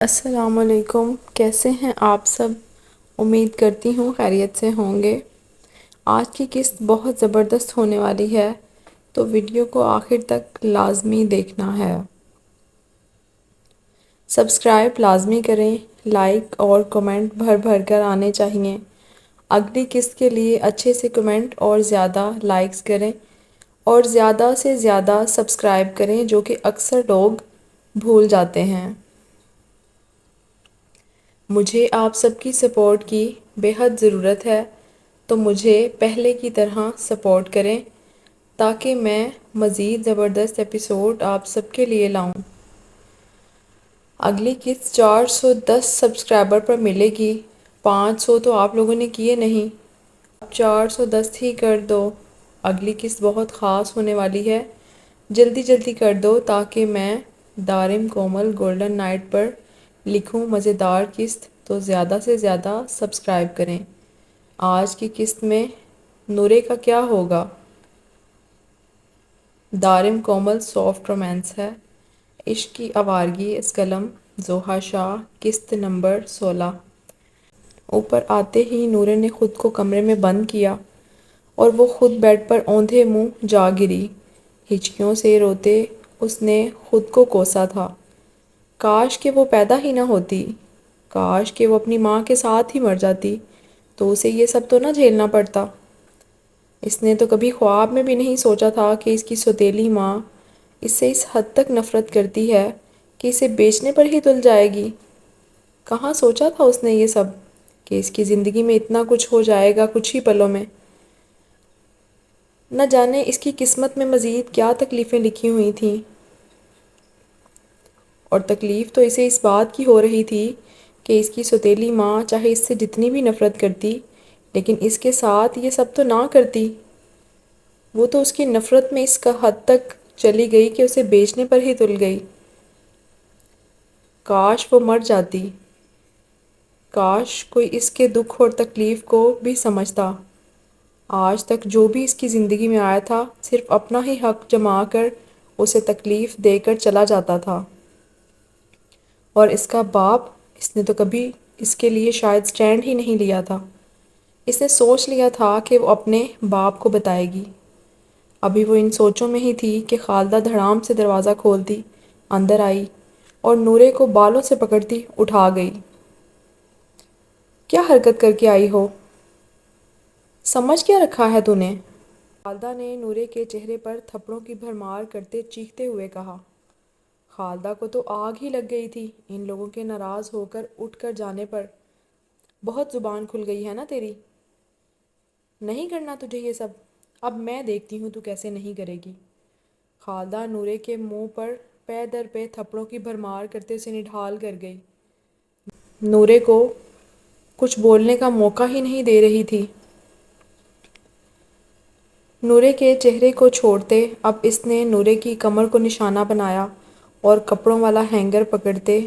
السلام علیکم، کیسے ہیں آپ سب؟ امید کرتی ہوں خیریت سے ہوں گے۔ آج کی قسط بہت زبردست ہونے والی ہے، تو ویڈیو کو آخر تک لازمی دیکھنا ہے۔ سبسکرائب لازمی کریں، لائک اور کمنٹ بھر بھر کر آنے چاہیے۔ اگلی قسط کے لیے اچھے سے کمنٹ اور زیادہ لائکس کریں اور زیادہ سے زیادہ سبسکرائب کریں، جو کہ اکثر لوگ بھول جاتے ہیں۔ مجھے آپ سب کی سپورٹ کی بے حد ضرورت ہے، تو مجھے پہلے کی طرح سپورٹ کریں تاکہ میں مزید زبردست ایپیسوڈ آپ سب کے لیے لاؤں۔ اگلی قسط 410 سبسکرائبر پر ملے گی۔ 500 تو آپ لوگوں نے کیے نہیں، اب 410 ہی کر دو۔ اگلی قسط بہت خاص ہونے والی ہے، جلدی جلدی کر دو تاکہ میں دارم کومل گولڈن نائٹ پر لکھوں مزیدار قسط، تو زیادہ سے زیادہ سبسکرائب کریں۔ آج کی قسط میں نورے کا کیا ہوگا؟ دارم کومل سافٹ رومانس ہے، عشق کی آوارگی اس قلم زوہا شاہ، قسط نمبر 16۔ اوپر آتے ہی نورے نے خود کو کمرے میں بند کیا اور وہ خود بیڈ پر اوندھے منہ جا گری۔ ہچکیوں سے روتے اس نے خود کو کوسا تھا۔ کاش کہ وہ پیدا ہی نہ ہوتی، کاش کہ وہ اپنی ماں کے ساتھ ہی مر جاتی، تو اسے یہ سب تو نہ جھیلنا پڑتا۔ اس نے تو کبھی خواب میں بھی نہیں سوچا تھا کہ اس کی سوتیلی ماں اس سے اس حد تک نفرت کرتی ہے کہ اسے بیچنے پر ہی تل جائے گی۔ کہاں سوچا تھا اس نے یہ سب، کہ اس کی زندگی میں اتنا کچھ ہو جائے گا کچھ ہی پلوں میں؟ نہ جانے اس کی قسمت میں مزید کیا تکلیفیں لکھی ہوئی تھیں، اور تکلیف تو اسے اس بات کی ہو رہی تھی کہ اس کی سوتیلی ماں چاہے اس سے جتنی بھی نفرت کرتی، لیکن اس کے ساتھ یہ سب تو نہ کرتی۔ وہ تو اس کی نفرت میں اس کا حد تک چلی گئی کہ اسے بیچنے پر ہی تل گئی۔ کاش وہ مر جاتی، کاش کوئی اس کے دکھ اور تکلیف کو بھی سمجھتا۔ آج تک جو بھی اس کی زندگی میں آیا تھا، صرف اپنا ہی حق جما کر اسے تکلیف دے کر چلا جاتا تھا۔ اور اس کا باپ، اس نے تو کبھی اس کے لیے شاید سٹینڈ ہی نہیں لیا تھا۔ اس نے سوچ لیا تھا کہ وہ اپنے باپ کو بتائے گی۔ ابھی وہ ان سوچوں میں ہی تھی کہ خالدہ دھڑام سے دروازہ کھولتی اندر آئی اور نورے کو بالوں سے پکڑتی اٹھا گئی۔ کیا حرکت کر کے آئی ہو؟ سمجھ کیا رکھا ہے تو نے؟ خالدہ نے نورے کے چہرے پر تھپڑوں کی بھرمار کرتے چیختے ہوئے کہا۔ خالدہ کو تو آگ ہی لگ گئی تھی ان لوگوں کے ناراض ہو کر اٹھ کر جانے پر۔ بہت زبان کھل گئی ہے نا تیری؟ نہیں کرنا تجھے یہ سب؟ اب میں دیکھتی ہوں تو کیسے نہیں کرے گی۔ خالدہ نورے کے منہ پر پے در پے تھپڑوں کی بھرمار کرتے اسے نڈھال کر گئی۔ نورے کو کچھ بولنے کا موقع ہی نہیں دے رہی تھی۔ نورے کے چہرے کو چھوڑتے اب اس نے نورے کی کمر کو نشانہ بنایا اور کپڑوں والا ہینگر پکڑتے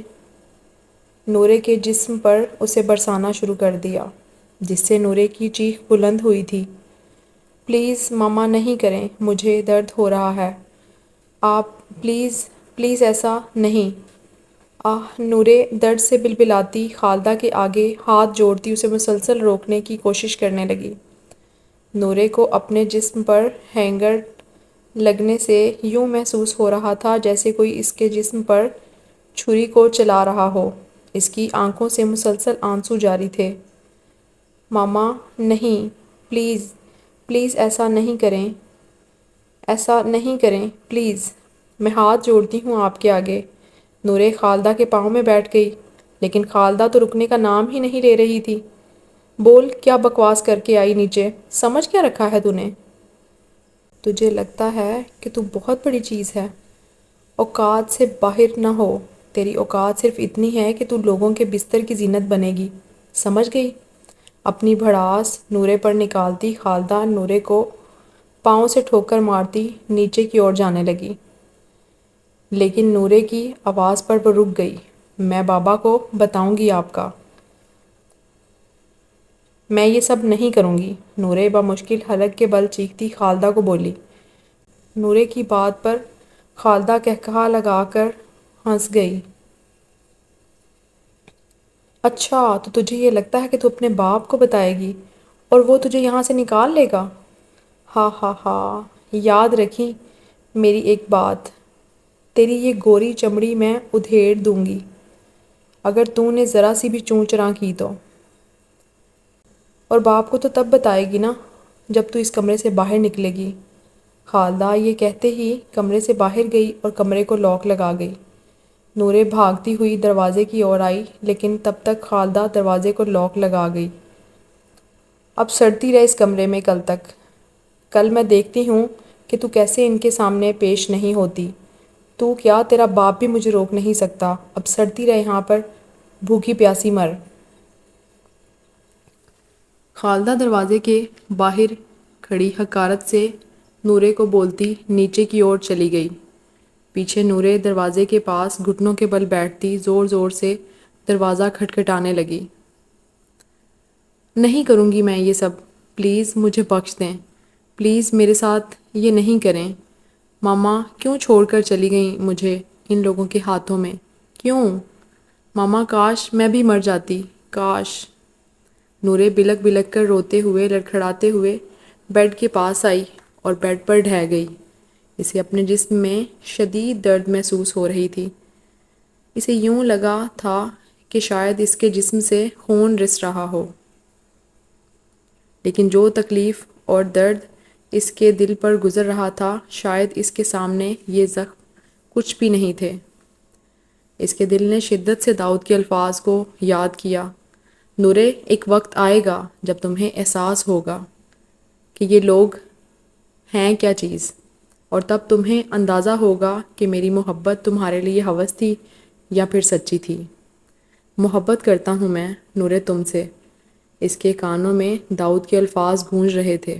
نورے کے جسم پر اسے برسانا شروع کر دیا، جس سے نورے کی چیخ بلند ہوئی تھی۔ پلیز ماما نہیں کریں، مجھے درد ہو رہا ہے، آپ پلیز پلیز ایسا نہیں۔ آہ! نورے درد سے بلبلاتی خالدہ کے آگے ہاتھ جوڑتی اسے مسلسل روکنے کی کوشش کرنے لگی۔ نورے کو اپنے جسم پر ہینگر لگنے سے یوں محسوس ہو رہا تھا جیسے کوئی اس کے جسم پر چھری کو چلا رہا ہو۔ اس کی آنکھوں سے مسلسل آنسو جاری تھے۔ ماما نہیں، پلیز پلیز ایسا نہیں کریں، ایسا نہیں کریں پلیز، میں ہاتھ جوڑتی ہوں آپ کے آگے۔ نورے خالدہ کے پاؤں میں بیٹھ گئی، لیکن خالدہ تو رکنے کا نام ہی نہیں لے رہی تھی۔ بول، کیا بکواس کر کے آئی نیچے؟ سمجھ کیا رکھا ہے تو نے؟ تجھے لگتا ہے کہ تو بہت بڑی چیز ہے، اوقات سے باہر نہ ہو۔ تیری اوقات صرف اتنی ہے کہ تو لوگوں کے بستر کی زینت بنے گی، سمجھ گئی؟ اپنی بھڑاس نورے پر نکالتی خالدہ نورے کو پاؤں سے ٹھوکر مارتی نیچے کی اور جانے لگی، لیکن نورے کی آواز پر وہ رک گئی۔ میں بابا کو بتاؤں گی آپ کا، میں یہ سب نہیں کروں گی، نورے بمشکل حلق کے بل چیختی خالدہ کو بولی۔ نورے کی بات پر خالدہ قہقہا لگا کر ہنس گئی۔ اچھا، تو تجھے یہ لگتا ہے کہ تو اپنے باپ کو بتائے گی اور وہ تجھے یہاں سے نکال لے گا؟ ہاں ہاں ہاں، یاد رکھی میری ایک بات، تیری یہ گوری چمڑی میں ادھیڑ دوں گی اگر تو نے ذرا سی بھی چوں چراں کی تو۔ اور باپ کو تو تب بتائے گی نا جب تو اس کمرے سے باہر نکلے گی۔ خالدہ یہ کہتے ہی کمرے سے باہر گئی اور کمرے کو لاک لگا گئی۔ نورے بھاگتی ہوئی دروازے کی اور آئی لیکن تب تک خالدہ دروازے کو لاک لگا گئی۔ اب سڑتی رہ اس کمرے میں کل تک، کل میں دیکھتی ہوں کہ تو کیسے ان کے سامنے پیش نہیں ہوتی۔ تو کیا تیرا باپ بھی مجھے روک نہیں سکتا، اب سڑتی رہ یہاں پر، بھوکی پیاسی مر۔ خالدہ دروازے کے باہر کھڑی حقارت سے نورے کو بولتی نیچے کی اور چلی گئی۔ پیچھے نورے دروازے کے پاس گھٹنوں کے بل بیٹھتی زور زور سے دروازہ کھٹکھٹانے لگی۔ نہیں کروں گی میں یہ سب، پلیز مجھے بخش دیں، پلیز میرے ساتھ یہ نہیں کریں۔ ماما کیوں چھوڑ کر چلی گئیں مجھے ان لوگوں کے ہاتھوں میں؟ کیوں؟ ماما کاش میں بھی مر جاتی، کاش۔ نورے بلک بلک کر روتے ہوئے لڑکھڑاتے ہوئے بیڈ کے پاس آئی اور بیڈ پر ڈھہ گئی۔ اسے اپنے جسم میں شدید درد محسوس ہو رہی تھی۔ اسے یوں لگا تھا کہ شاید اس کے جسم سے خون رس رہا ہو، لیکن جو تکلیف اور درد اس کے دل پر گزر رہا تھا شاید اس کے سامنے یہ زخم کچھ بھی نہیں تھے۔ اس کے دل نے شدت سے داؤد کے الفاظ کو یاد کیا، نورے ایک وقت آئے گا جب تمہیں احساس ہوگا کہ یہ لوگ ہیں کیا چیز، اور تب تمہیں اندازہ ہوگا کہ میری محبت تمہارے لیے ہوس تھی یا پھر سچی تھی۔ محبت کرتا ہوں میں نورے تم سے۔ اس کے کانوں میں داؤد کے الفاظ گونج رہے تھے۔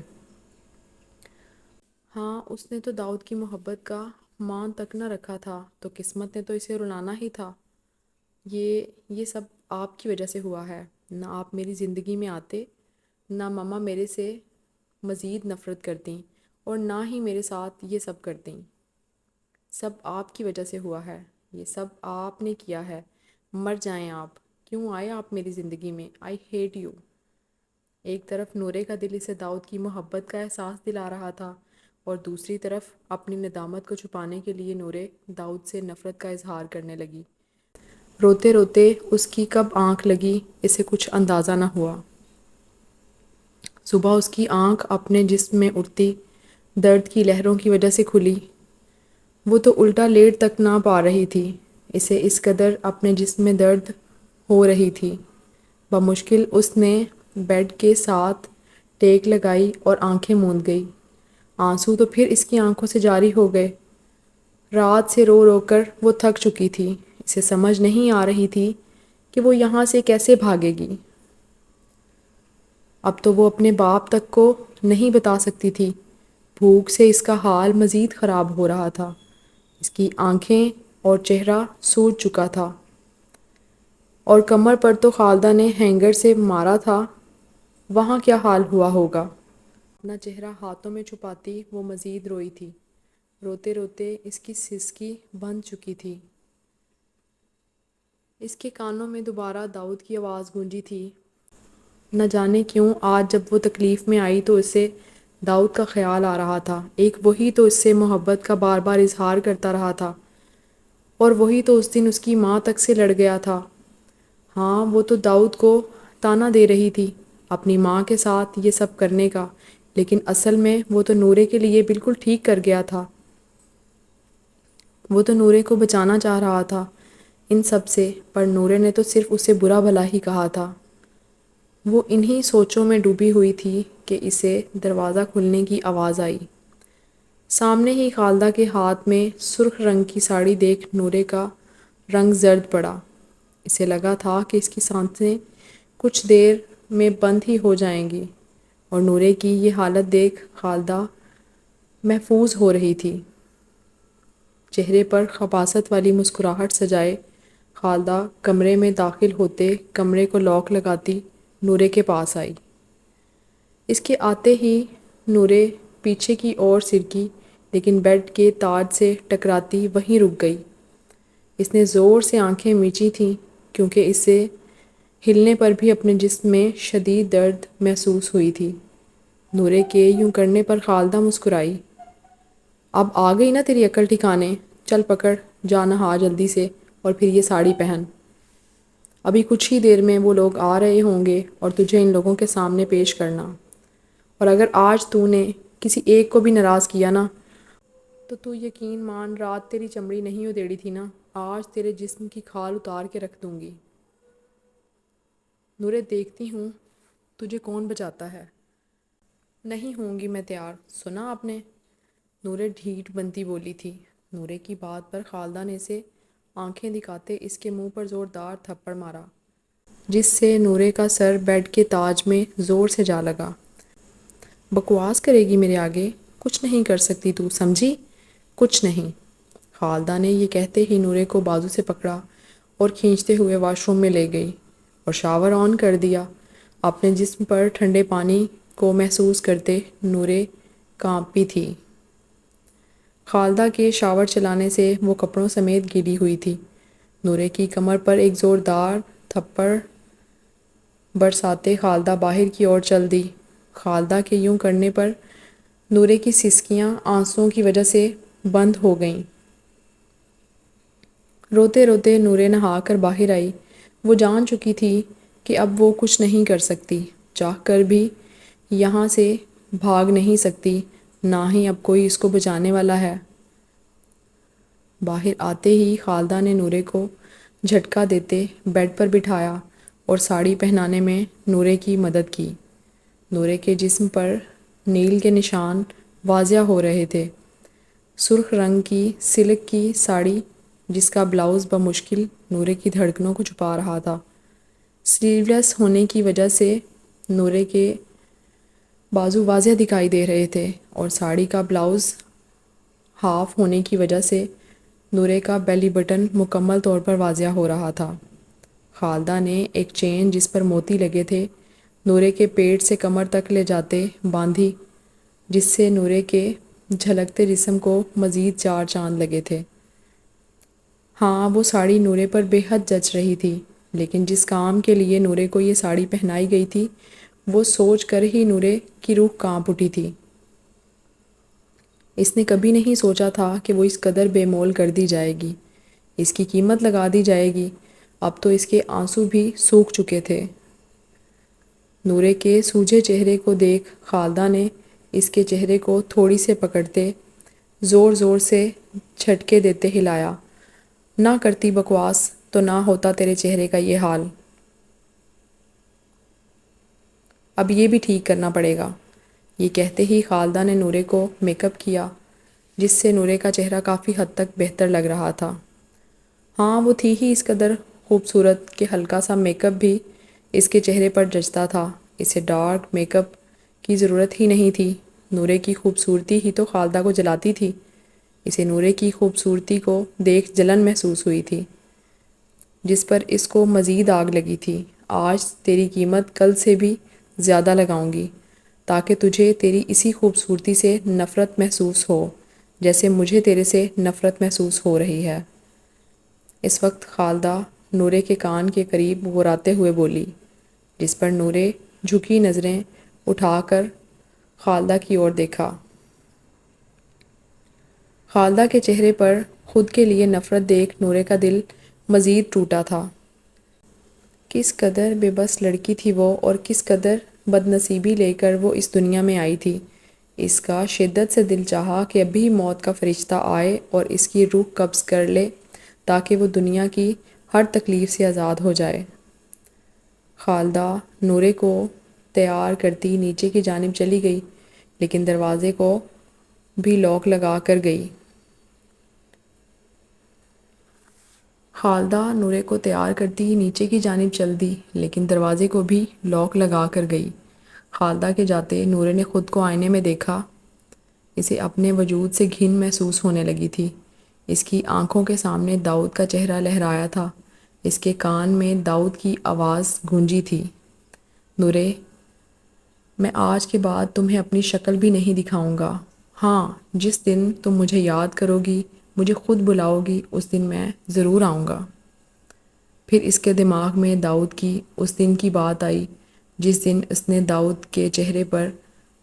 ہاں، اس نے تو داؤد کی محبت کا مان تک نہ رکھا تھا تو قسمت نے تو اسے رلانا ہی تھا۔ یہ سب آپ کی وجہ سے ہوا ہے، نہ آپ میری زندگی میں آتے، نہ ماما میرے سے مزید نفرت کرتیں اور نہ ہی میرے ساتھ یہ سب کرتیں۔ سب آپ کی وجہ سے ہوا ہے، یہ سب آپ نے کیا ہے۔ مر جائیں آپ، کیوں آئے آپ میری زندگی میں؟ I hate you. ایک طرف نورے کا دل اسے داؤد کی محبت کا احساس دلا رہا تھا اور دوسری طرف اپنی ندامت کو چھپانے کے لیے نورے داؤد سے نفرت کا اظہار کرنے لگی۔ روتے روتے اس کی کب آنکھ لگی اسے کچھ اندازہ نہ ہوا۔ صبح اس کی آنکھ اپنے جسم میں اٹھتی درد کی لہروں کی وجہ سے کھلی۔ وہ تو الٹا لیٹ تک نہ پا رہی تھی، اسے اس قدر اپنے جسم میں درد ہو رہی تھی۔ بمشکل اس نے بیڈ کے ساتھ ٹیک لگائی اور آنکھیں موند گئی۔ آنسو تو پھر اس کی آنکھوں سے جاری ہو گئے۔ رات سے رو رو کر وہ تھک چکی تھی، اسے سمجھ نہیں آ رہی تھی کہ وہ یہاں سے کیسے بھاگے گی۔ اب تو وہ اپنے باپ تک کو نہیں بتا سکتی تھی۔ بھوک سے اس کا حال مزید خراب ہو رہا تھا، اس کی آنکھیں اور چہرہ سوج چکا تھا، اور کمر پر تو خالدہ نے ہینگر سے مارا تھا، وہاں کیا حال ہوا ہوگا۔ اپنا چہرہ ہاتھوں میں چھپاتی وہ مزید روئی تھی۔ روتے روتے اس کی سسکی بند چکی تھی۔ اس کے کانوں میں دوبارہ داؤد کی آواز گونجی تھی۔ نہ جانے کیوں آج جب وہ تکلیف میں آئی تو اسے داؤد کا خیال آ رہا تھا۔ ایک وہی تو اس سے محبت کا بار بار اظہار کرتا رہا تھا، اور وہی تو اس دن اس کی ماں تک سے لڑ گیا تھا۔ ہاں، وہ تو داؤد کو طعنہ دے رہی تھی اپنی ماں کے ساتھ یہ سب کرنے کا، لیکن اصل میں وہ تو نورے کے لیے بالکل ٹھیک کر گیا تھا۔ وہ تو نورے کو بچانا چاہ رہا تھا ان سب سے، پر نورے نے تو صرف اسے برا بھلا ہی کہا تھا۔ وہ انہی سوچوں میں ڈوبی ہوئی تھی کہ اسے دروازہ کھلنے کی آواز آئی۔ سامنے ہی خالدہ کے ہاتھ میں سرخ رنگ کی ساڑی دیکھ نورے کا رنگ زرد پڑا۔ اسے لگا تھا کہ اس کی سانسیں کچھ دیر میں بند ہی ہو جائیں گی، اور نورے کی یہ حالت دیکھ خالدہ محفوظ ہو رہی تھی۔ چہرے پر خباثت والی مسکراہٹ سجائے خالدہ کمرے میں داخل ہوتے کمرے کو لاک لگاتی نورے کے پاس آئی۔ اس کے آتے ہی نورے پیچھے کی اور سرکی، لیکن بیڈ کے تاج سے ٹکراتی وہیں رک گئی۔ اس نے زور سے آنکھیں میچی تھیں کیونکہ اسے ہلنے پر بھی اپنے جسم میں شدید درد محسوس ہوئی تھی۔ نورے کے یوں کرنے پر خالدہ مسکرائی۔ اب آ گئی نا تیری عقل ٹھکانے؟ چل پکڑ، جا نہا جلدی سے اور پھر یہ ساڑی پہن۔ ابھی کچھ ہی دیر میں وہ لوگ آ رہے ہوں گے اور تجھے ان لوگوں کے سامنے پیش کرنا، اور اگر آج تو نے کسی ایک کو بھی ناراض کیا نا تو یقین مان رات تیری چمڑی نہیں ادھیڑی تھی نا، آج تیرے جسم کی کھال اتار کے رکھ دوں گی۔ نورے دیکھتی ہوں تجھے کون بچاتا ہے۔ نہیں ہوں گی میں تیار، سنا آپ نے؟ نورے ڈھیٹ بنتی بولی تھی۔ نورے کی بات پر خالدہ نے اسے آنکھیں دکھاتے اس کے منہ پر زوردار تھپڑ مارا، جس سے نورے کا سر بیڈ کے تاج میں زور سے جا لگا۔ بکواس کرے گی میرے آگے؟ کچھ نہیں کر سکتی تو، سمجھی؟ کچھ نہیں۔ خالدہ نے یہ کہتے ہی نورے کو بازو سے پکڑا اور کھینچتے ہوئے واش روم میں لے گئی اور شاور آن کر دیا۔ اپنے جسم پر ٹھنڈے پانی کو محسوس کرتے نورے کانپی تھی۔ خالدہ کے شاور چلانے سے وہ کپڑوں سمیت گیلی ہوئی تھی۔ نورے کی کمر پر ایک زوردار تھپڑ برساتے خالدہ باہر کی اور چل دی۔ خالدہ کے یوں کرنے پر نورے کی سسکیاں آنسوؤں کی وجہ سے بند ہو گئیں۔ روتے روتے نورے نہا کر باہر آئی۔ وہ جان چکی تھی کہ اب وہ کچھ نہیں کر سکتی، چاہ کر بھی یہاں سے بھاگ نہیں سکتی، نہ ہی اب کوئی اس کو بچانے والا ہے۔ باہر آتے ہی خالدہ نے نورے کو جھٹکا دیتے بیڈ پر بٹھایا اور ساڑی پہنانے میں نورے کی مدد کی۔ نورے کے جسم پر نیل کے نشان واضح ہو رہے تھے۔ سرخ رنگ کی سلک کی ساڑی جس کا بلاؤز بمشکل نورے کی دھڑکنوں کو چھپا رہا تھا، سلیو لیس ہونے کی وجہ سے نورے کے بازو واضح دکھائی دے رہے تھے، اور ساڑی کا بلاؤز ہاف ہونے کی وجہ سے نورے کا بیلی بٹن مکمل طور پر واضح ہو رہا تھا۔ خالدہ نے ایک چین جس پر موتی لگے تھے نورے کے پیٹ سے کمر تک لے جاتے باندھی، جس سے نورے کے جھلکتے جسم کو مزید چار چاند لگے تھے۔ ہاں، وہ ساڑی نورے پر بے حد جچ رہی تھی، لیکن جس کام کے لیے نورے کو یہ ساڑی پہنائی گئی تھی وہ سوچ کر ہی نورے کی روح کانپ اٹھی تھی۔ اس نے کبھی نہیں سوچا تھا کہ وہ اس قدر بے مول کر دی جائے گی، اس کی قیمت لگا دی جائے گی۔ اب تو اس کے آنسو بھی سوکھ چکے تھے۔ نورے کے سوجے چہرے کو دیکھ خالدہ نے اس کے چہرے کو تھوڑی سے پکڑتے زور زور سے جھٹکے دیتے ہلایا۔ نہ کرتی بکواس تو نہ ہوتا تیرے چہرے کا یہ حال۔ اب یہ بھی ٹھیک کرنا پڑے گا۔ یہ کہتے ہی خالدہ نے نورے کو میک اپ کیا، جس سے نورے کا چہرہ کافی حد تک بہتر لگ رہا تھا۔ ہاں، وہ تھی ہی اس قدر خوبصورت کہ ہلکا سا میک اپ بھی اس کے چہرے پر جچتا تھا۔ اسے ڈارک میک اپ کی ضرورت ہی نہیں تھی۔ نورے کی خوبصورتی ہی تو خالدہ کو جلاتی تھی۔ اسے نورے کی خوبصورتی کو دیکھ جلن محسوس ہوئی تھی، جس پر اس کو مزید آگ لگی تھی۔ آج تیری قیمت کل سے بھی زیادہ لگاؤں گی، تاکہ تجھے تیری اسی خوبصورتی سے نفرت محسوس ہو جیسے مجھے تیرے سے نفرت محسوس ہو رہی ہے۔ اس وقت خالدہ نورے کے کان کے قریب غراتے ہوئے بولی، جس پر نورے جھکی نظریں اٹھا کر خالدہ کی اور دیکھا۔ خالدہ کے چہرے پر خود کے لیے نفرت دیکھ نورے کا دل مزید ٹوٹا تھا۔ کس قدر بے بس لڑکی تھی وہ، اور کس قدر بد نصیبی لے کر وہ اس دنیا میں آئی تھی۔ اس کا شدت سے دل چاہا کہ ابھی موت کا فرشتہ آئے اور اس کی روح قبض کر لے، تاکہ وہ دنیا کی ہر تکلیف سے آزاد ہو جائے۔ خالدہ نورے کو تیار کرتی نیچے کی جانب چلی گئی، لیکن دروازے کو بھی لاک لگا کر گئی۔ خالدہ نورے کو تیار کرتی نیچے کی جانب چل دی، لیکن دروازے کو بھی لاک لگا کر گئی۔ خالدہ کے جاتے نورے نے خود کو آئینے میں دیکھا۔ اسے اپنے وجود سے گھن محسوس ہونے لگی تھی۔ اس کی آنکھوں کے سامنے داؤد کا چہرہ لہرایا تھا۔ اس کے کان میں داؤد کی آواز گونجی تھی، نورے، میں آج کے بعد تمہیں اپنی شکل بھی نہیں دکھاؤں گا۔ ہاں، جس دن تم مجھے یاد کرو گی، مجھے خود بلاؤ گی، اس دن میں ضرور آؤں گا۔ پھر اس کے دماغ میں داؤد کی اس دن کی بات آئی جس دن اس نے داؤد کے چہرے پر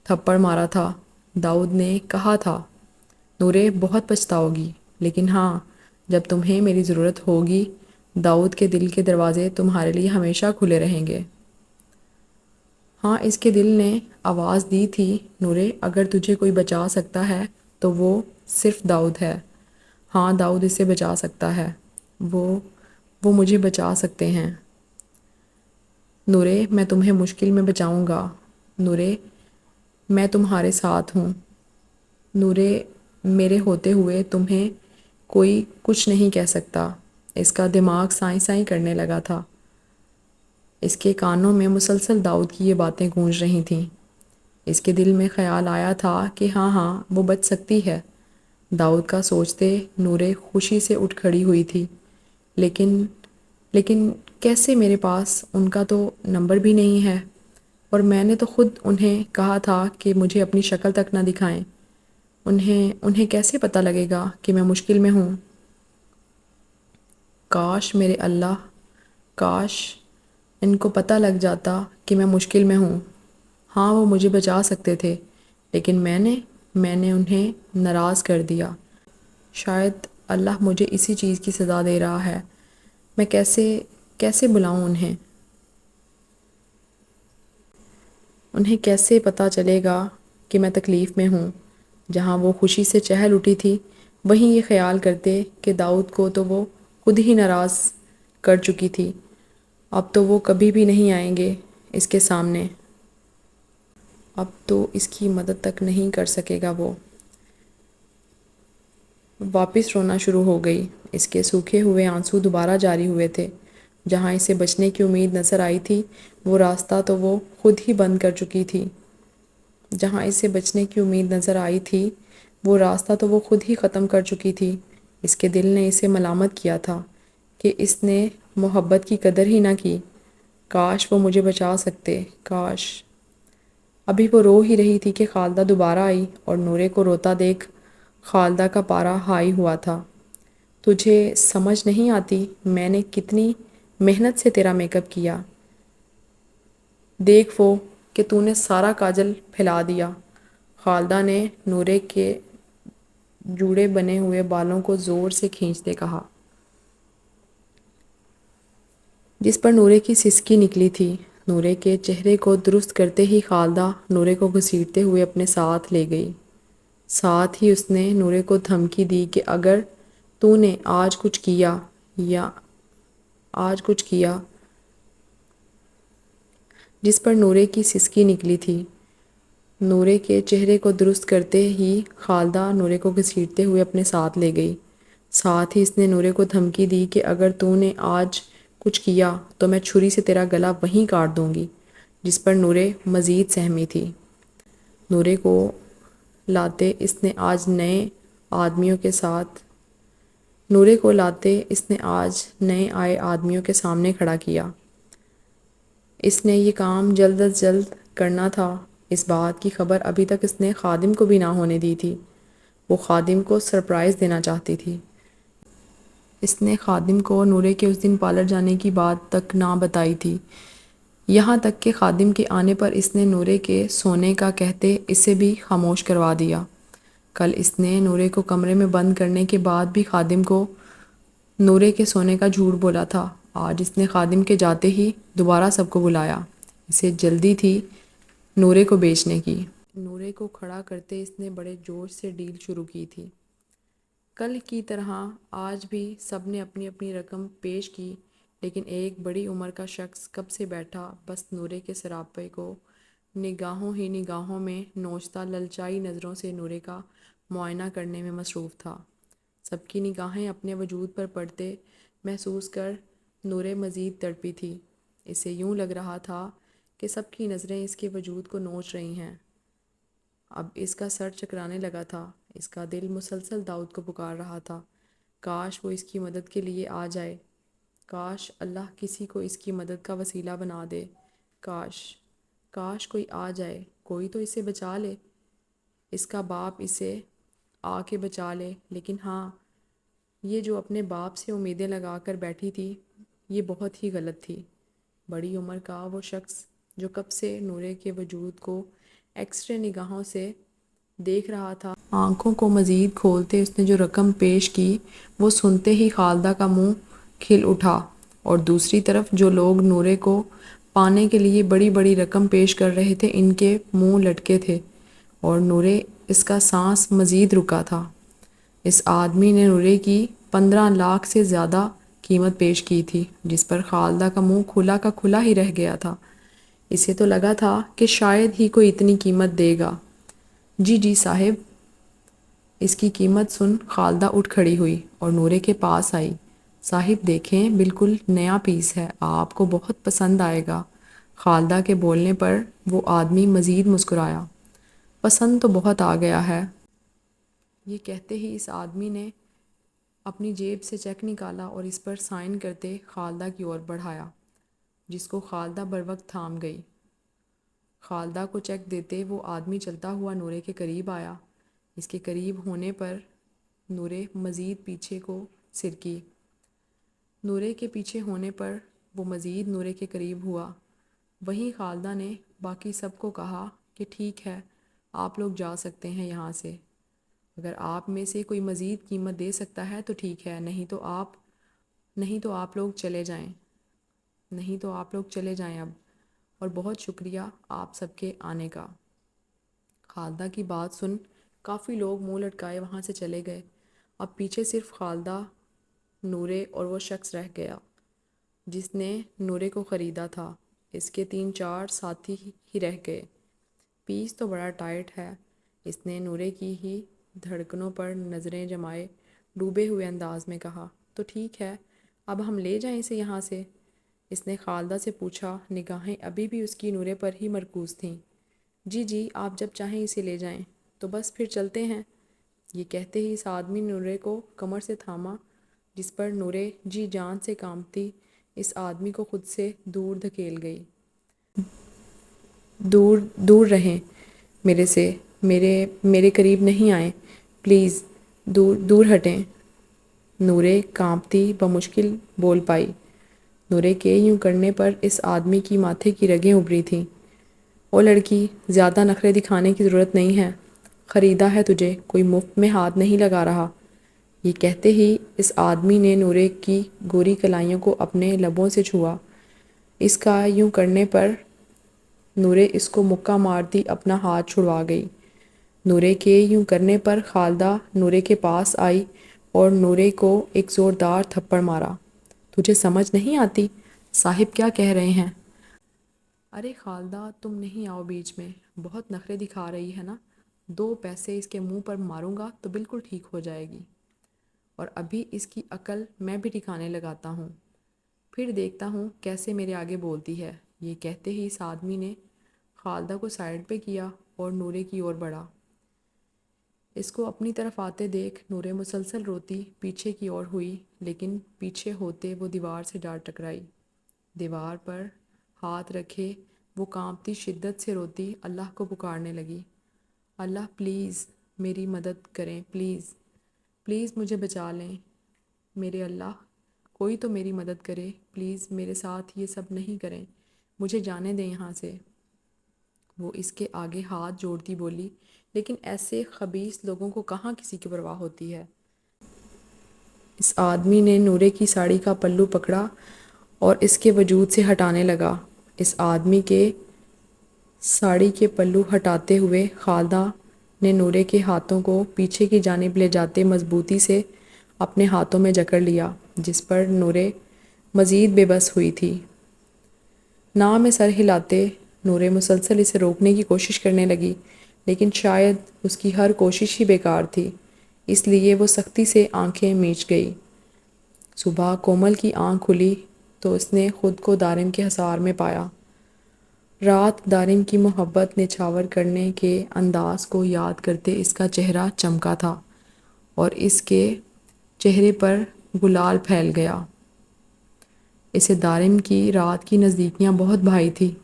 تھپڑ مارا تھا۔ داؤد نے کہا تھا، نورے بہت پچھتاؤ گی، لیکن ہاں، جب تمہیں میری ضرورت ہوگی داؤد کے دل کے دروازے تمہارے لیے ہمیشہ کھلے رہیں گے۔ ہاں، اس کے دل نے آواز دی تھی، نورے اگر تجھے کوئی بچا سکتا ہے تو وہ صرف داؤد ہے۔ ہاں، داؤد اسے بچا سکتا ہے، وہ مجھے بچا سکتے ہیں۔ نورے میں تمہیں مشکل میں بچاؤں گا، نورے میں تمہارے ساتھ ہوں، نورے میرے ہوتے ہوئے تمہیں کوئی کچھ نہیں کہہ سکتا۔ اس کا دماغ سائیں سائیں کرنے لگا تھا۔ اس کے کانوں میں مسلسل داؤد کی یہ باتیں گونج رہی تھیں۔ اس کے دل میں خیال آیا تھا کہ ہاں ہاں وہ بچ سکتی ہے۔ داؤد کا سوچتے نورے خوشی سے اٹھ کھڑی ہوئی تھی۔ لیکن کیسے؟ میرے پاس ان کا تو نمبر بھی نہیں ہے، اور میں نے تو خود انہیں کہا تھا کہ مجھے اپنی شکل تک نہ دکھائیں۔ انہیں کیسے پتہ لگے گا کہ میں مشکل میں ہوں؟ کاش میرے اللہ، کاش ان کو پتہ لگ جاتا کہ میں مشکل میں ہوں۔ ہاں، وہ مجھے بچا سکتے تھے، لیکن میں نے انہیں ناراض کر دیا۔ شاید اللہ مجھے اسی چیز کی سزا دے رہا ہے۔ میں کیسے بلاؤں انہیں کیسے پتہ چلے گا کہ میں تکلیف میں ہوں؟ جہاں وہ خوشی سے چہل اٹھی تھی وہیں یہ خیال کرتے کہ داؤد کو تو وہ خود ہی ناراض کر چکی تھی، اب تو وہ کبھی بھی نہیں آئیں گے اس کے سامنے، اب تو اس کی مدد تک نہیں کر سکے گا۔ وہ واپس رونا شروع ہو گئی۔ اس کے سوکھے ہوئے آنسو دوبارہ جاری ہوئے تھے۔ جہاں اسے بچنے کی امید نظر آئی تھی وہ راستہ تو وہ خود ہی بند کر چکی تھی۔ جہاں اسے بچنے کی امید نظر آئی تھی وہ راستہ تو وہ خود ہی ختم کر چکی تھی۔ اس کے دل نے اسے ملامت کیا تھا کہ اس نے محبت کی قدر ہی نہ کی۔ کاش وہ مجھے بچا سکتے، کاش۔ ابھی وہ رو ہی رہی تھی کہ خالدہ دوبارہ آئی اور نورے کو روتا دیکھ خالدہ کا پارا ہائی ہوا تھا۔ تجھے سمجھ نہیں آتی میں نے کتنی محنت سے تیرا میک اپ کیا، دیکھ وہ کہ تو نے سارا کاجل پھیلا دیا۔ خالدہ نے نورے کے جوڑے بنے ہوئے بالوں کو زور سے کھینچتے کہا، جس پر نورے کی سسکی نکلی تھی۔ نورے کے چہرے کو درست کرتے ہی خالدہ نورے کو گھسیٹتے ہوئے اپنے ساتھ لے گئی۔ ساتھ ہی اس نے نورے کو دھمکی دی کہ اگر تو نے آج کچھ کیا جس پر نورے کی سسکی نکلی تھی۔ نورے کے چہرے کو درست کرتے ہی خالدہ نورے کو گھسیٹتے ہوئے اپنے ساتھ لے گئی۔ ساتھ ہی اس نے نورے کو دھمکی دی کہ اگر تو نے آج کچھ کیا تو میں چھری سے تیرا گلا وہیں کاٹ دوں گی، جس پر نورے مزید سہمی تھی۔ نورے کو لاتے اس نے آج نئے آئے آدمیوں کے سامنے کھڑا کیا۔ اس نے یہ کام جلد از جلد کرنا تھا۔ اس بات کی خبر ابھی تک اس نے خادم کو بھی نہ ہونے دی تھی۔ وہ خادم کو سرپرائز دینا چاہتی تھی۔ اس نے خادم کو نورے کے اس دن پارلر جانے کی بات تک نہ بتائی تھی، یہاں تک کہ خادم کے آنے پر اس نے نورے کے سونے کا کہتے اسے بھی خاموش کروا دیا۔ کل اس نے نورے کو کمرے میں بند کرنے کے بعد بھی خادم کو نورے کے سونے کا جھوٹ بولا تھا۔ آج اس نے خادم کے جاتے ہی دوبارہ سب کو بلایا۔ اسے جلدی تھی نورے کو بیچنے کی۔ نورے کو کھڑا کرتے اس نے بڑے جوش سے ڈیل شروع کی تھی۔ کل کی طرح آج بھی سب نے اپنی اپنی رقم پیش کی، لیکن ایک بڑی عمر کا شخص کب سے بیٹھا بس نورے کے سراپے کو نگاہوں ہی نگاہوں میں نوچتا للچائی نظروں سے نورے کا معائنہ کرنے میں مصروف تھا۔ سب کی نگاہیں اپنے وجود پر پڑتے محسوس کر نورے مزید تڑپی تھی۔ اسے یوں لگ رہا تھا کہ سب کی نظریں اس کے وجود کو نوچ رہی ہیں۔ اب اس کا سر چکرانے لگا تھا۔ اس کا دل مسلسل داؤد کو پکار رہا تھا۔ کاش وہ اس کی مدد کے لیے آ جائے، کاش اللہ کسی کو اس کی مدد کا وسیلہ بنا دے، کاش کوئی آ جائے، کوئی تو اسے بچا لے، اس کا باپ اسے آ کے بچا لے۔ لیکن ہاں، یہ جو اپنے باپ سے امیدیں لگا کر بیٹھی تھی یہ بہت ہی غلط تھی۔ بڑی عمر کا وہ شخص جو کب سے نورے کے وجود کو ایکس رے نگاہوں سے دیکھ رہا تھا، آنکھوں کو مزید کھولتے اس نے جو رقم پیش کی وہ سنتے ہی خالدہ کا منہ کھل اٹھا، اور دوسری طرف جو لوگ نورے کو پانے کے لیے بڑی بڑی رقم پیش کر رہے تھے ان کے منہ لٹکے تھے، اور نورے اس کا سانس مزید رکا تھا۔ اس آدمی نے نورے کی 15 لاکھ سے زیادہ قیمت پیش کی تھی، جس پر خالدہ کا منہ کھلا کا کھلا ہی رہ گیا تھا۔ اسے تو لگا تھا کہ شاید ہی کوئی اتنی قیمت دے گا۔ جی جی صاحب۔ اس کی قیمت سن خالدہ اٹھ کھڑی ہوئی اور نورے کے پاس آئی۔ صاحب دیکھیں، بالکل نیا پیس ہے، آپ کو بہت پسند آئے گا۔ خالدہ کے بولنے پر وہ آدمی مزید مسکرایا۔ پسند تو بہت آ گیا ہے۔ یہ کہتے ہی اس آدمی نے اپنی جیب سے چیک نکالا اور اس پر سائن کرتے خالدہ کی اور بڑھایا، جس کو خالدہ بروقت تھام گئی۔ خالدہ کو چیک دیتے وہ آدمی چلتا ہوا نورے کے قریب آیا۔ اس کے قریب ہونے پر نورے مزید پیچھے کو سرکی۔ نورے کے پیچھے ہونے پر وہ مزید نورے کے قریب ہوا۔ وہیں خالدہ نے باقی سب کو کہا کہ ٹھیک ہے، آپ لوگ جا سکتے ہیں یہاں سے۔ اگر آپ میں سے کوئی مزید قیمت دے سکتا ہے تو ٹھیک ہے، نہیں تو آپ لوگ چلے جائیں اب، اور بہت شکریہ آپ سب کے آنے کا۔ خالدہ کی بات سن کافی لوگ منہ لٹکائے وہاں سے چلے گئے۔ اب پیچھے صرف خالدہ، نورے اور وہ شخص رہ گیا جس نے نورے کو خریدا تھا۔ اس کے 3-4 ساتھی ہی رہ گئے۔ پیس تو بڑا ٹائٹ ہے، اس نے نورے کی ہی دھڑکنوں پر نظریں جمائے ڈوبے ہوئے انداز میں کہا۔ تو ٹھیک ہے، اب ہم لے جائیں اسے یہاں سے؟ اس نے خالدہ سے پوچھا، نگاہیں ابھی بھی اس کی نورے پر ہی مرکوز تھیں۔ جی جی، آپ جب چاہیں اسے لے جائیں، تو بس پھر چلتے ہیں۔ یہ کہتے ہی اس آدمی نے نورے کو کمر سے تھاما، جس پر نورے جی جان سے کانپتی اس آدمی کو خود سے دور دھکیل گئی۔ دور دور رہیں میرے سے، میرے قریب نہیں آئیں، پلیز دور دور ہٹیں۔ نورے کانپتی بمشکل بول پائی۔ نورے کے یوں کرنے پر اس آدمی کی ماتھے کی رگیں ابھری تھیں۔ او لڑکی، زیادہ نخرے دکھانے کی ضرورت نہیں ہے، خریدا ہے تجھے، کوئی مفت میں ہاتھ نہیں لگا رہا۔ یہ کہتے ہی اس آدمی نے نورے کی گوری کلائیوں کو اپنے لبوں سے چھوا۔ اس کا یوں کرنے پر نورے اس کو مکہ مارتی اپنا ہاتھ چھڑوا گئی۔ نورے کے یوں کرنے پر خالدہ نورے کے پاس آئی اور نورے کو ایک زوردار تھپڑ مارا۔ تجھے سمجھ نہیں آتی؟ صاحب کیا کہہ رہے ہیں؟ ارے خالدہ، تم نہیں آؤ بیچ میں، بہت نخرے دکھا رہی ہے نا۔ 2 پیسے اس کے منہ پر ماروں گا تو بالکل ٹھیک ہو جائے گی، اور ابھی اس کی عقل میں بھی ٹھکانے لگاتا ہوں، پھر دیکھتا ہوں کیسے میرے آگے بولتی ہے۔ یہ کہتے ہی اس آدمی نے خالدہ کو سائڈ پہ کیا اور نورے کی اور بڑھا۔ اس کو اپنی طرف آتے دیکھ نورے مسلسل روتی پیچھے کی اور ہوئی، لیکن پیچھے ہوتے وہ دیوار سے جا ٹکرائی۔ دیوار پر ہاتھ رکھے وہ کانپتی شدت سے روتی اللہ کو پکارنے لگی۔ اللہ پلیز میری مدد کریں، پلیز پلیز مجھے بچا لیں، میرے اللہ، کوئی تو میری مدد کرے، پلیز میرے ساتھ یہ سب نہیں کریں، مجھے جانے دیں یہاں سے۔ وہ اس کے آگے ہاتھ جوڑتی بولی، لیکن ایسے خبیث لوگوں کو کہاں کسی کی پرواہ ہوتی ہے۔ اس آدمی نے نورے کی ساڑی کا پلو پکڑا اور اس کے وجود سے ہٹانے لگا۔ اس آدمی کے ساڑی کے پلو ہٹاتے ہوئے خالدہ نے نورے کے ہاتھوں کو پیچھے کی جانب لے جاتے مضبوطی سے اپنے ہاتھوں میں جکڑ لیا، جس پر نورے مزید بے بس ہوئی تھی۔ ناں میں سر ہلاتے نورے مسلسل اسے روکنے کی کوشش کرنے لگی، لیکن شاید اس کی ہر کوشش ہی بیکار تھی، اس لیے وہ سختی سے آنکھیں میچ گئی۔ صبح کومل کی آنکھ کھلی تو اس نے خود کو دارم کے حصار میں پایا۔ رات دارم کی محبت نچھاور کرنے کے انداز کو یاد کرتے اس کا چہرہ چمکا تھا اور اس کے چہرے پر گلال پھیل گیا۔ اسے دارم کی رات کی نزدیکیاں بہت بھائی تھی۔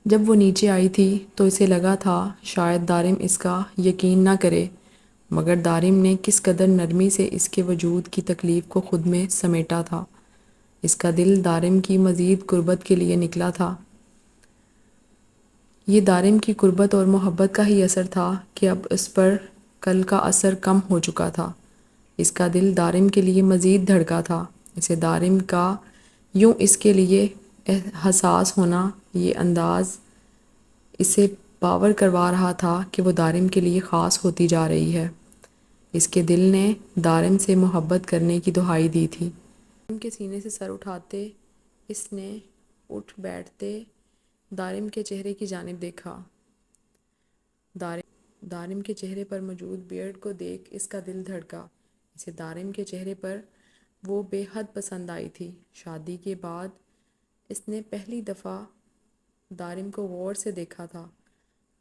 جب وہ نیچے آئی تھی تو اسے لگا تھا شاید دارم اس کا یقین نہ کرے، مگر دارم نے کس قدر نرمی سے اس کے وجود کی تکلیف کو خود میں سمیٹا تھا۔ اس کا دل دارم کی مزید قربت کے لیے نکلا تھا۔ یہ دارم کی قربت اور محبت کا ہی اثر تھا کہ اب اس پر کل کا اثر کم ہو چکا تھا۔ اس کا دل دارم کے لیے مزید دھڑکا تھا۔ اسے دارم کا یوں اس کے لیے حساس ہونا، یہ انداز اسے باور کروا رہا تھا کہ وہ دارم کے لیے خاص ہوتی جا رہی ہے۔ اس کے دل نے دارم سے محبت کرنے کی دہائی دی تھی۔ دارم کے سینے سے سر اٹھاتے اس نے اٹھ بیٹھتے دارم کے چہرے کی جانب دیکھا۔ دارم کے چہرے پر موجود بیئرڈ کو دیکھ اس کا دل دھڑکا۔ اسے دارم کے چہرے پر وہ بے حد پسند آئی تھی۔ شادی کے بعد اس نے پہلی دفعہ دارم کو غور سے دیکھا تھا۔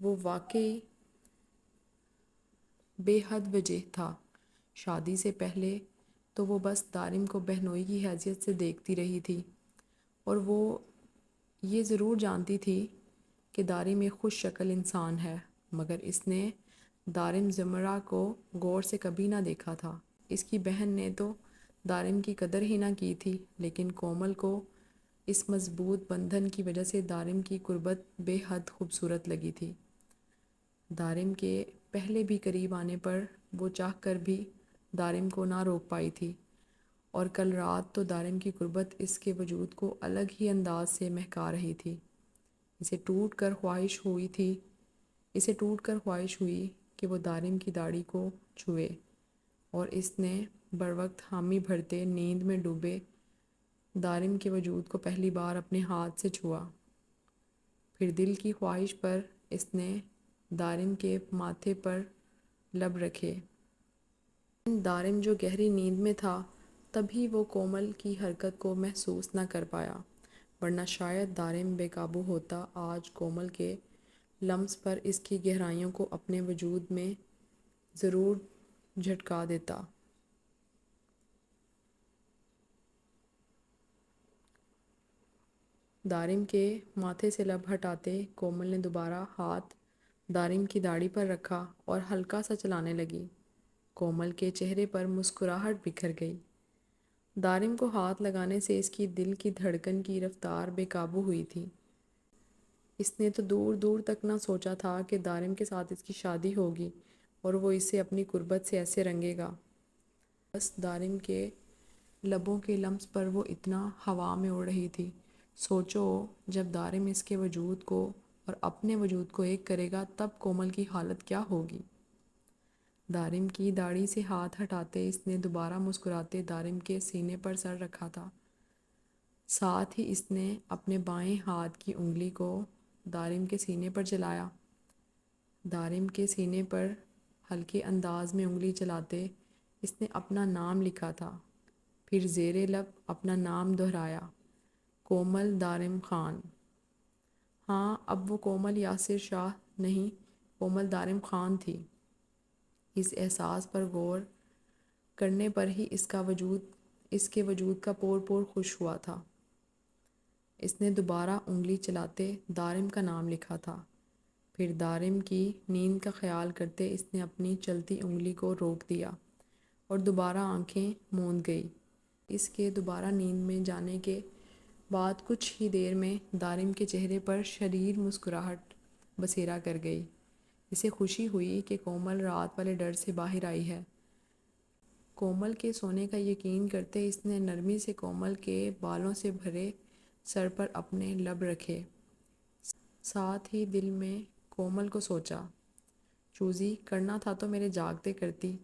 وہ واقعی بے حد وجیح تھا۔ شادی سے پہلے تو وہ بس دارم کو بہنوئی کی حیثیت سے دیکھتی رہی تھی، اور وہ یہ ضرور جانتی تھی کہ دارم ایک خوش شکل انسان ہے، مگر اس نے دارم زمرہ کو غور سے کبھی نہ دیکھا تھا۔ اس کی بہن نے تو دارم کی قدر ہی نہ کی تھی، لیکن کومل کو اس مضبوط بندھن کی وجہ سے دارم کی قربت بے حد خوبصورت لگی تھی۔ دارم کے پہلے بھی قریب آنے پر وہ چاہ کر بھی دارم کو نہ روک پائی تھی، اور کل رات تو دارم کی قربت اس کے وجود کو الگ ہی انداز سے مہکا رہی تھی۔ اسے ٹوٹ کر خواہش ہوئی کہ وہ دارم کی داڑھی کو چھوئے، اور اس نے بروقت حامی بھرتے نیند میں ڈوبے دارم کے وجود کو پہلی بار اپنے ہاتھ سے چھوا۔ پھر دل کی خواہش پر اس نے دارم کے ماتھے پر لب رکھے۔ دارم جو گہری نیند میں تھا، تبھی وہ کومل کی حرکت کو محسوس نہ کر پایا، ورنہ شاید دارم بے قابو ہوتا آج کومل کے لمس پر اس کی گہرائیوں کو اپنے وجود میں ضرور جھٹکا دیتا۔ دارم کے ماتھے سے لب ہٹاتے کومل نے دوبارہ ہاتھ دارم کی داڑھی پر رکھا اور ہلکا سا چلانے لگی۔ کومل کے چہرے پر مسکراہٹ بکھر گئی۔ دارم کو ہاتھ لگانے سے اس کی دل کی دھڑکن کی رفتار بے قابو ہوئی تھی۔ اس نے تو دور دور تک نہ سوچا تھا کہ دارم کے ساتھ اس کی شادی ہوگی اور وہ اسے اپنی قربت سے ایسے رنگے گا۔ بس دارم کے لبوں کے لمس پر وہ اتنا ہوا میں اڑ رہی تھی۔ سوچو، جب دارم اس کے وجود کو اور اپنے وجود کو ایک کرے گا تب کومل کی حالت کیا ہوگی۔ دارم کی داڑھی سے ہاتھ ہٹاتے اس نے دوبارہ مسکراتے دارم کے سینے پر سر رکھا تھا۔ ساتھ ہی اس نے اپنے بائیں ہاتھ کی انگلی کو دارم کے سینے پر چلایا۔ دارم کے سینے پر ہلکے انداز میں انگلی چلاتے اس نے اپنا نام لکھا تھا، پھر زیر لب اپنا نام دہرایا، کومل دارم خان۔ ہاں، اب وہ کومل یاسر شاہ نہیں، کومل دارم خان تھی۔ اس احساس پر غور کرنے پر ہی اس کے وجود کا پور پور خوش ہوا تھا۔ اس نے دوبارہ انگلی چلاتے دارم کا نام لکھا تھا، پھر دارم کی نیند کا خیال کرتے اس نے اپنی چلتی انگلی کو روک دیا اور دوبارہ آنکھیں موند گئی۔ اس کے دوبارہ نیند میں جانے کے بعد کچھ ہی دیر میں دارم کے چہرے پر شریر مسکراہٹ بسیرا کر گئی۔ اسے خوشی ہوئی کہ کومل رات والے ڈر سے باہر آئی ہے۔ کومل کے سونے کا یقین کرتے اس نے نرمی سے کومل کے بالوں سے بھرے سر پر اپنے لب رکھے۔ ساتھ ہی دل میں کومل کو سوچا، چوزی کرنا تھا تو میرے جاگتے کرتی،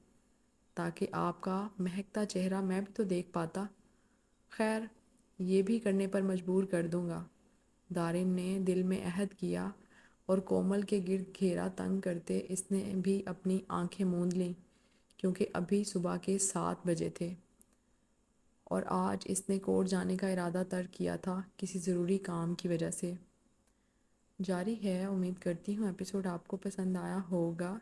تاکہ آپ کا مہکتا چہرہ میں بھی تو دیکھ پاتا۔ خیر، یہ بھی کرنے پر مجبور کر دوں گا۔ دارم نے دل میں عہد کیا، اور کومل کے گرد گھیرا تنگ کرتے اس نے بھی اپنی آنکھیں موند لیں، کیونکہ ابھی صبح کے 7 بجے تھے اور آج اس نے کورٹ جانے کا ارادہ ترک کیا تھا کسی ضروری کام کی وجہ سے۔ جاری ہے۔ امید کرتی ہوں ایپیسوڈ آپ کو پسند آیا ہوگا،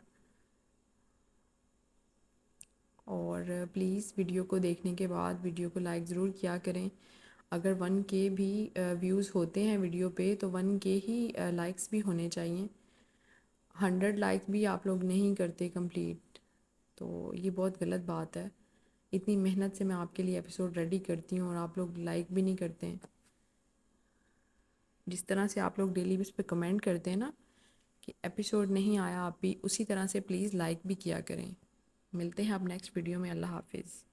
اور پلیز ویڈیو کو دیکھنے کے بعد ویڈیو کو لائک ضرور کیا کریں۔ اگر 1K بھی ویوز ہوتے ہیں ویڈیو پہ تو 1K ہی لائکس بھی ہونے چاہیے۔ 100 لائکس بھی آپ لوگ نہیں کرتے کمپلیٹ۔ تو یہ بہت غلط بات ہے. اتنی محنت سے میں آپ کے لیے ایپیسوڈ ریڈی کرتی ہوں اور آپ لوگ لائک بھی نہیں کرتے ہیں. جس طرح سے آپ لوگ ڈیلی بیس پہ کمنٹ کرتے ہیں نا کہ ایپیسوڈ نہیں آیا، آپ بھی اسی طرح سے پلیز لائک بھی کیا کریں. ملتے ہیں اب نیکسٹ ویڈیو میں. اللہ حافظ.